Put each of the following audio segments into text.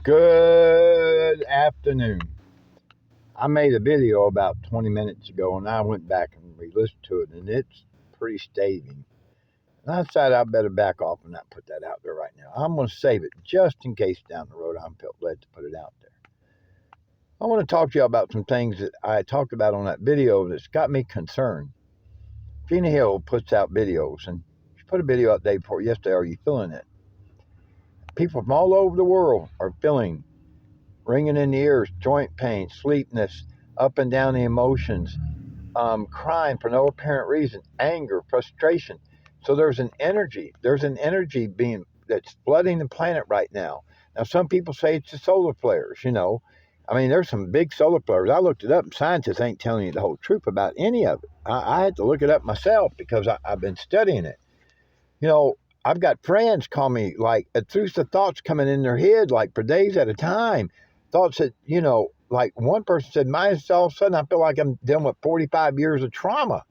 Good afternoon. I made a video about 20 minutes ago and I went back and re-listened to it, and it's pretty scathing. And I decided I better back off and not put that out there right now. I'm going to save it just in case down the road I felt led to put it out there. I want to talk to you about some things that I talked about on that video that's got me concerned. Gina Hill puts out videos, and she put a video out day before yesterday. Are you feeling it? People from all over the world are feeling ringing in the ears, joint pain, sleepiness, up and down the emotions, crying for no apparent reason, anger, frustration. So there's an energy being that's flooding the planet right now. Now, some people say it's the solar flares, I mean, there's some big solar flares. I looked it up, and scientists ain't telling you the whole truth about any of it. I had to look it up myself because I've been studying it. I've got friends call me like intrusive thoughts coming in their head like for days at a time. Thoughts that, like one person said, mine all of a sudden I feel like I'm dealing with 45 years of trauma.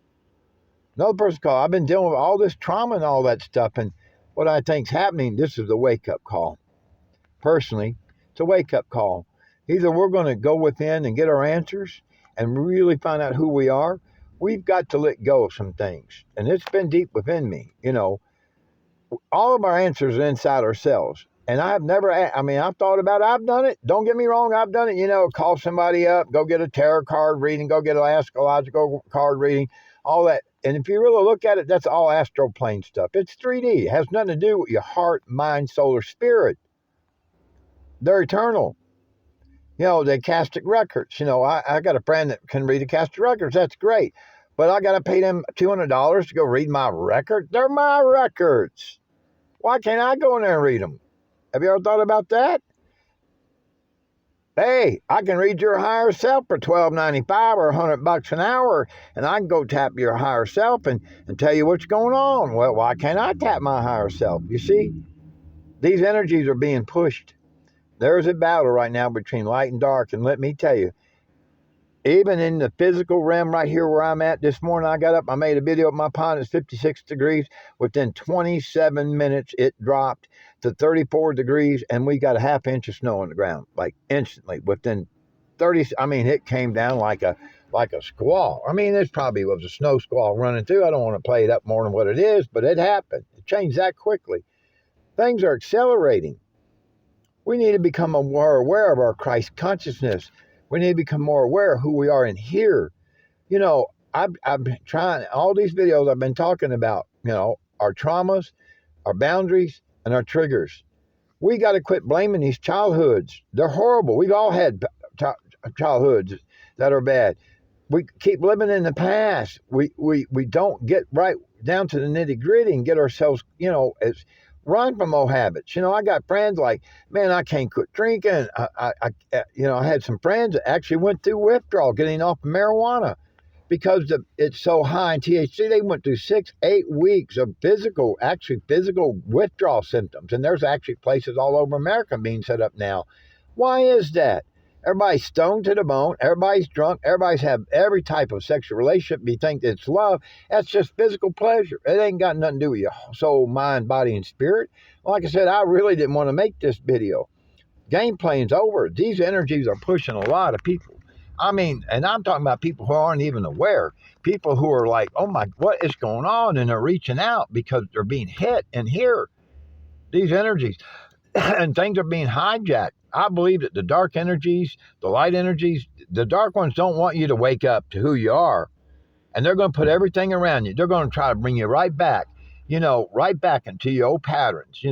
Another person called, I've been dealing with all this trauma and all that stuff. And what I think's happening, this is a wake-up call. Personally, it's a wake-up call. Either we're going to go within and get our answers and really find out who we are. We've got to let go of some things. And it's been deep within me, all of our answers are inside ourselves. And I've thought about it. I've done it. Don't get me wrong. I've done it. Call somebody up, go get a tarot card reading, go get an astrological card reading, all that. And if you really look at it, that's all astral plane stuff. It's 3D. It has nothing to do with your heart, mind, soul, or spirit. They're eternal. The Akashic records. I got a friend that can read the Akashic records. That's great. But I got to pay them $200 to go read my record. They're my records. Why can't I go in there and read them? Have you ever thought about that? Hey, I can read your higher self for $12.95 or $100 an hour, and I can go tap your higher self and tell you what's going on. Well, why can't I tap my higher self? You see, these energies are being pushed. There's a battle right now between light and dark, and let me tell you, even in the physical realm right here where I'm at, this morning I got up, I made a video of my pond. It's 56 degrees. Within 27 minutes, it dropped to 34 degrees, and we got a half inch of snow on the ground, like instantly. Within 30, it came down like a squall. This probably was a snow squall running through. I don't want to play it up more than what it is, but it happened. It changed that quickly. Things are accelerating. We need to become more aware of our Christ consciousness. We need to become more aware of who we are in here. I've been trying all these videos I've been talking about, our traumas, our boundaries, and our triggers. We got to quit blaming these childhoods. They're horrible. We've all had childhoods that are bad. We keep living in the past. We don't get right down to the nitty gritty and get ourselves, as run from old habits. I got friends like, man, I can't quit drinking. I had some friends that actually went through withdrawal, getting off of marijuana because it's so high in THC. They went through 6-8 weeks of physical withdrawal symptoms. And there's actually places all over America being set up now. Why is that? Everybody's stoned to the bone. Everybody's drunk. Everybody's have every type of sexual relationship. You think it's love. That's just physical pleasure. It ain't got nothing to do with your soul, mind, body, and spirit. Like I said, I really didn't want to make this video. Game playing's over. These energies are pushing a lot of people. And I'm talking about people who aren't even aware. People who are like, oh my, what is going on? And they're reaching out because they're being hit and here. These energies. And things are being hijacked. I believe that the dark energies, the light energies, the dark ones don't want you to wake up to who you are. And they're going to put everything around you. They're going to try to bring you right back, right back into your old patterns.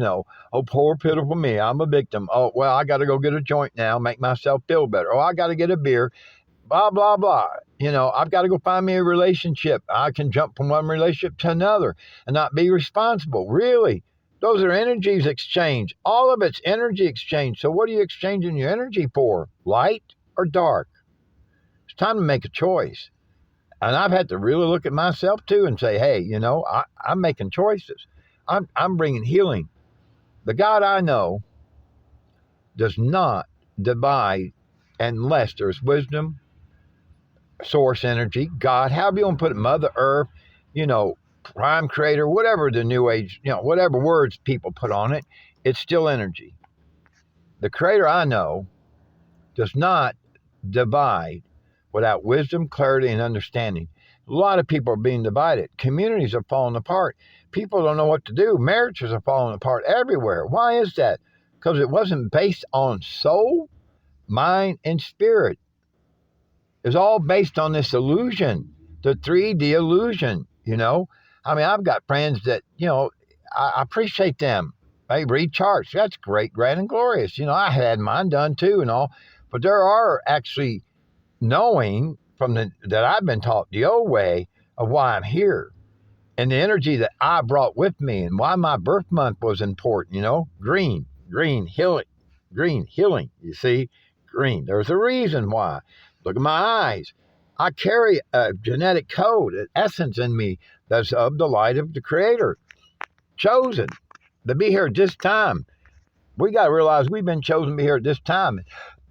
Oh, poor, pitiful me. I'm a victim. Oh, well, I got to go get a joint now, make myself feel better. Oh, I got to get a beer, blah, blah, blah. I've got to go find me a relationship. I can jump from one relationship to another and not be responsible. Really? Those are energies exchange. All of it's energy exchange. So what are you exchanging your energy for? Light or dark? It's time to make a choice. And I've had to really look at myself too and say, hey, I'm making choices. I'm bringing healing. The God I know does not divide unless there's wisdom, source energy, God, however you want to put it, Mother Earth, prime creator, whatever the new age, whatever words people put on it, it's still energy. The Creator I know does not divide without wisdom, clarity, and understanding. A lot of people are being divided. Communities are falling apart. People don't know what to do. Marriages are falling apart everywhere. Why is that? Because it wasn't based on soul, mind, and spirit. It's all based on this illusion, the 3D illusion, I mean, I've got friends that, I appreciate them. They read charts. That's great, grand, and glorious. I had mine done too and all. But there are actually knowing that I've been taught the old way of why I'm here and the energy that I brought with me and why my birth month was important, green healing, you see, green. There's a reason why. Look at my eyes. I carry a genetic code, an essence in me that's of the light of the Creator, chosen to be here at this time. We got to realize we've been chosen to be here at this time.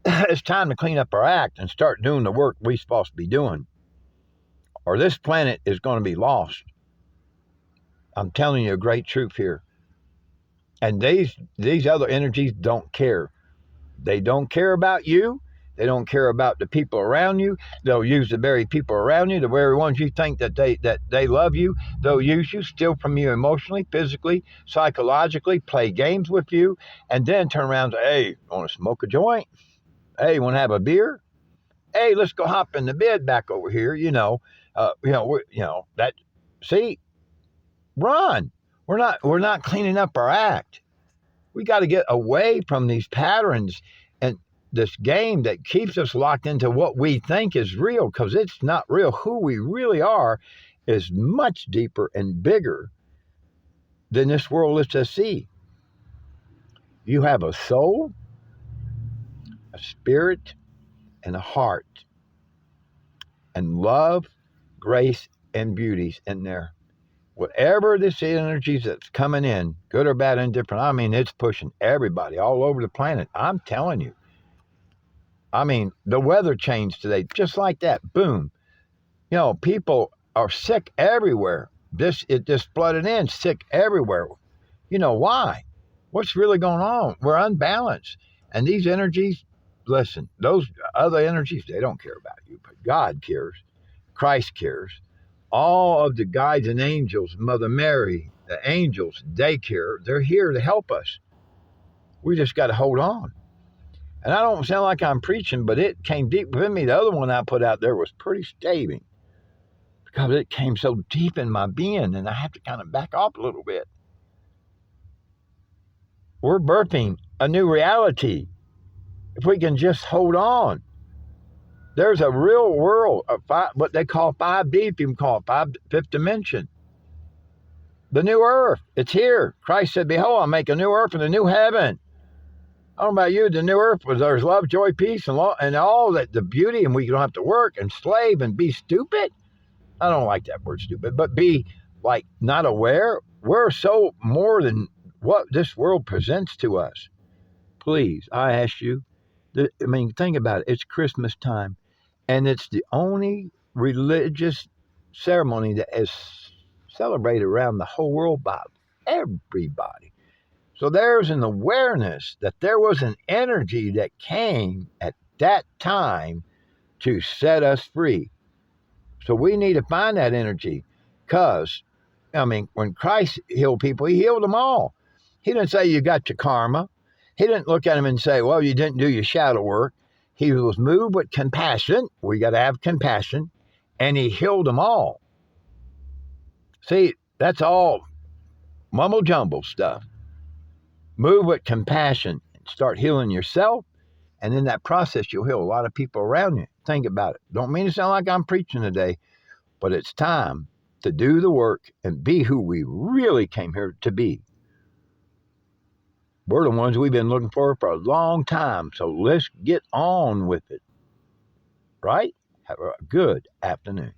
It's time to clean up our act and start doing the work we're supposed to be doing, or this planet is going to be lost. I'm telling you a great truth here. And these other energies don't care. They don't care about you. They don't care about the people around you. They'll use the very people around you, the very ones you think that they love you. They'll use you, steal from you emotionally, physically, psychologically, play games with you, and then turn around and say, hey, want to smoke a joint? Hey, want to have a beer? Hey, let's go hop in the bed back over here. That. See, run. We're not cleaning up our act. We got to get away from these patterns and this game that keeps us locked into what we think is real, because it's not real. Who we really are is much deeper and bigger than this world lets us see. You have a soul, a spirit, and a heart, and love, grace, and beauty's in there. Whatever this energy that's coming in, good or bad, indifferent, I mean, it's pushing everybody all over the planet. I'm telling you. I mean, the weather changed today, just like that. Boom. People are sick everywhere. It just flooded in, sick everywhere. Why? What's really going on? We're unbalanced. And these energies, listen, those other energies, they don't care about you, but God cares. Christ cares. All of the guides and angels, Mother Mary, the angels, they care. They're here to help us. We just got to hold on. And I don't sound like I'm preaching, but it came deep within me. The other one I put out there was pretty staving because it came so deep in my being, and I have to kind of back off a little bit. We're birthing a new reality if we can just hold on. There's a real world of what they call 5D, people call it fifth dimension. The new earth, it's here. Christ said, behold, I'll make a new earth and a new heaven. I don't know about you, the new earth was there's love, joy, peace, and all that, the beauty, and we don't have to work and slave and be stupid. I don't like that word stupid, but be like not aware. We're so more than what this world presents to us. Please, I ask you, think about it. It's Christmas time, and it's the only religious ceremony that is celebrated around the whole world by everybody. So there's an awareness that there was an energy that came at that time to set us free. So we need to find that energy, because, when Christ healed people, he healed them all. He didn't say you got your karma. He didn't look at them and say, well, you didn't do your shadow work. He was moved with compassion. We got to have compassion. And he healed them all. See, that's all mumble jumble stuff. Move with compassion and start healing yourself. And in that process, you'll heal a lot of people around you. Think about it. Don't mean to sound like I'm preaching today, but it's time to do the work and be who we really came here to be. We're the ones we've been looking for a long time. So let's get on with it. Right? Have a good afternoon.